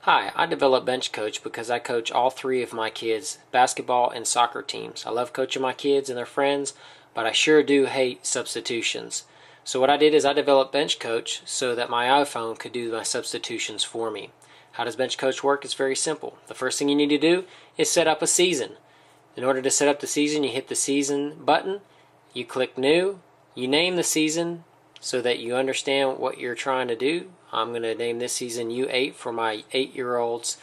Hi, I developed Bench Coach because I coach all three of my kids' basketball and soccer teams. I love coaching my kids and their friends, but I sure do hate substitutions. So what I did is I developed Bench Coach so that my iPhone could do my substitutions for me. How does Bench Coach work? It's very simple. The first thing you need to do is set up a season. In order to set up the season, you hit the season button, you click new, you name the season so that you understand what you're trying to do. I'm going to name this season U8 for my 8-year-old's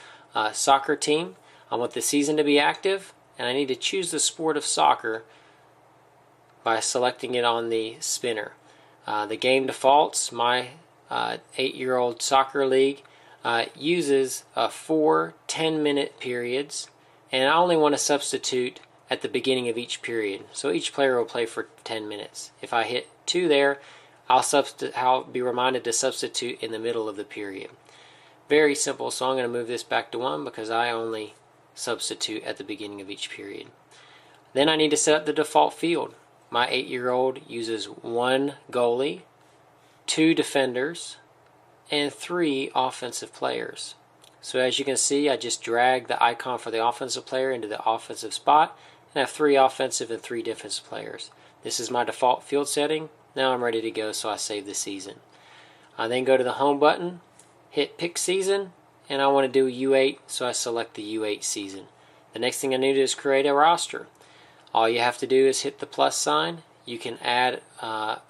soccer team. I want the season to be active, and I need to choose the sport of soccer by selecting it on the spinner. The game defaults, my 8-year-old soccer league uses 4 10-minute periods, and I only want to substitute at the beginning of each period. So each player will play for 10 minutes. If I hit 2 there, I'll be reminded to substitute in the middle of the period. Very simple, so I'm going to move this back to 1 because I only substitute at the beginning of each period. Then I need to set up the default field. My 8-year-old uses 1 goalie, 2 defenders, and 3 offensive players. So as you can see, I just drag the icon for the offensive player into the offensive spot and have 3 offensive and 3 defensive players. This is my default field setting. Now I'm ready to go, so I save the season. I then go to the home button, hit pick season, and I want to do U8, so I select the U8 season. The next thing I need to do is create a roster. All you have to do is hit the plus sign. You can add a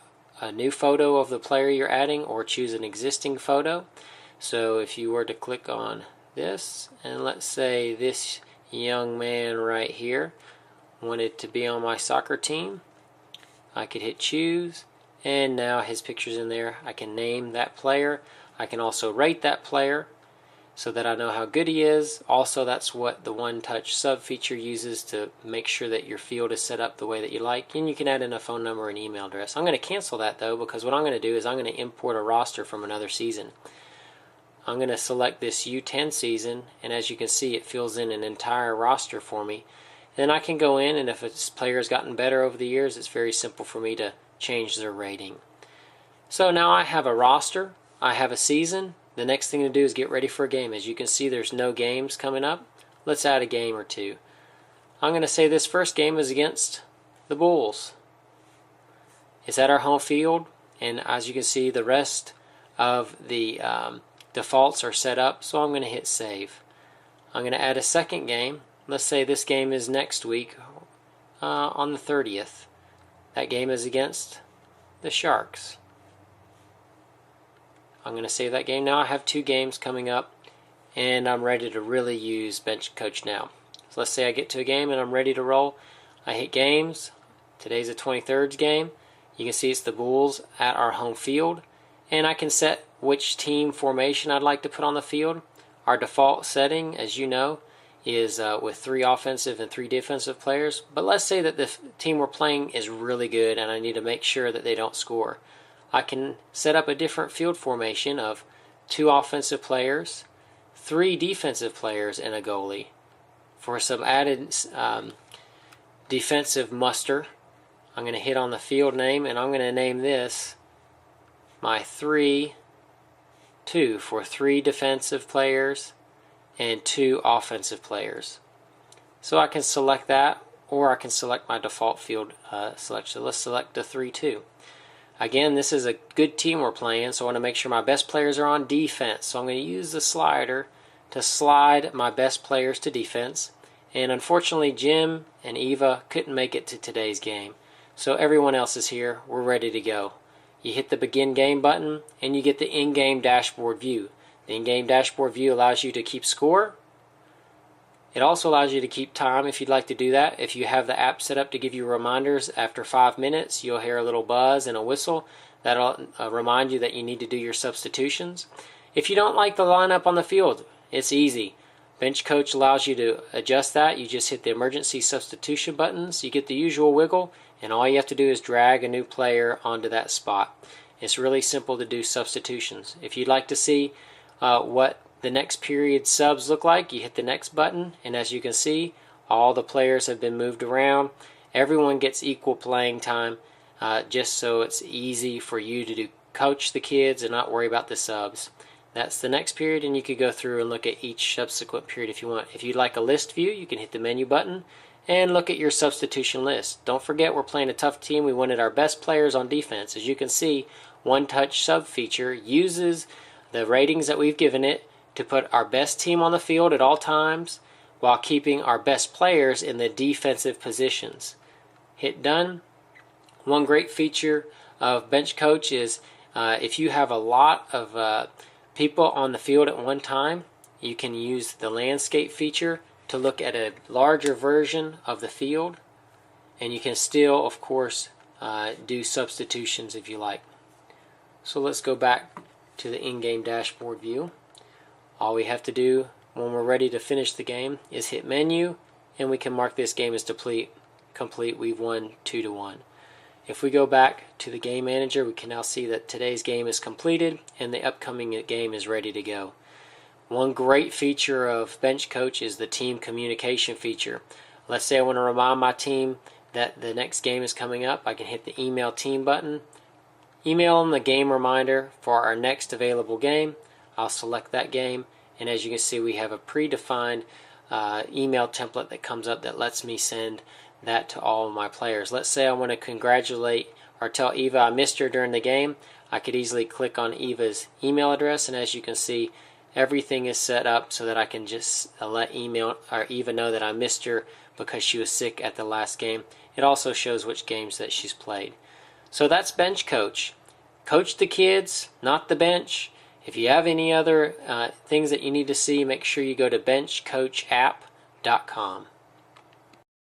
new photo of the player you're adding or choose an existing photo. So if you were to click on this, and let's say this young man right here wanted to be on my soccer team, I could hit choose, and now his picture's in there. I can name that player. I can also rate that player so that I know how good he is. Also, that's what the OneTouch sub feature uses to make sure that your field is set up the way that you like. And you can add in a phone number and email address. I'm going to cancel that though, because what I'm going to do is I'm going to import a roster from another season. I'm going to select this U10 season, and as you can see, it fills in an entire roster for me. Then I can go in, and if a player has gotten better over the years, it's very simple for me to change their rating. So now I have a roster, I have a season. The next thing to do is get ready for a game. As you can see, there's no games coming up. Let's add a game or two. I'm going to say this first game is against the Bulls. It's at our home field, and as you can see, the rest of the defaults are set up, so I'm going to hit save. I'm going to add a second game. Let's say this game is next week on the 30th. That game is against the Sharks. I'm going to save that game now. I have 2 games coming up, and I'm ready to really use Bench Coach now. So let's say I get to a game and I'm ready to roll. I hit games. Today's the 23rd game. You can see it's the Bulls at our home field, and I can set which team formation I'd like to put on the field. Our default setting, as you know, is with 3 offensive and 3 defensive players. But let's say that the team we're playing is really good and I need to make sure that they don't score. I can set up a different field formation of 2 offensive players, 3 defensive players, and a goalie. For some added defensive muster, I'm going to hit on the field name, and I'm going to name this my 3-2 for 3 defensive players and 2 offensive players. So I can select that, or I can select my default field selection. Let's select the 3-2. Again, this is a good team we're playing, so I want to make sure my best players are on defense. So I'm going to use the slider to slide my best players to defense. And unfortunately, Jim and Eva couldn't make it to today's game. So everyone else is here. We're ready to go. You hit the begin game button, and you get the in-game dashboard view. The in-game dashboard view allows you to keep score. It also allows you to keep time if you'd like to do that. If you have the app set up to give you reminders after 5 minutes, you'll hear a little buzz and a whistle. That'll remind you that you need to do your substitutions. If you don't like the lineup on the field, it's easy. Bench Coach allows you to adjust that. You just hit the emergency substitution buttons. You get the usual wiggle, and all you have to do is drag a new player onto that spot. It's really simple to do substitutions. If you'd like to see what the next period subs look like, you hit the next button, and as you can see, all the players have been moved around. Everyone gets equal playing time, just so it's easy for you to coach the kids and not worry about the subs. That's the next period, and you could go through and look at each subsequent period if you want. If you'd like a list view, you can hit the menu button and look at your substitution list. Don't forget, we're playing a tough team. We wanted our best players on defense. As you can see, OneTouch sub feature uses the ratings that we've given it to put our best team on the field at all times while keeping our best players in the defensive positions. Hit done. One great feature of Bench Coach is if you have a lot of people on the field at one time, you can use the landscape feature to look at a larger version of the field, and you can still, of course, do substitutions if you like. So let's go back to the in-game dashboard view. All we have to do when we're ready to finish the game is hit menu, and we can mark this game as complete. We've won 2-1. If we go back to the game manager, we can now see that today's game is completed and the upcoming game is ready to go. One great feature of Bench Coach is the team communication feature. Let's say I want to remind my team that the next game is coming up. I can hit the email team button, email them the game reminder for our next available game. I'll select that game, and as you can see, we have a predefined email template that comes up that lets me send that to all of my players. Let's say I want to congratulate or tell Eva I missed her during the game. I could easily click on Eva's email address, and as you can see, everything is set up so that I can just let Eva know that I missed her because she was sick at the last game. It also shows which games that she's played. So that's Bench Coach. Coach the kids, not the bench. If you have any other things that you need to see, make sure you go to benchcoachapp.com.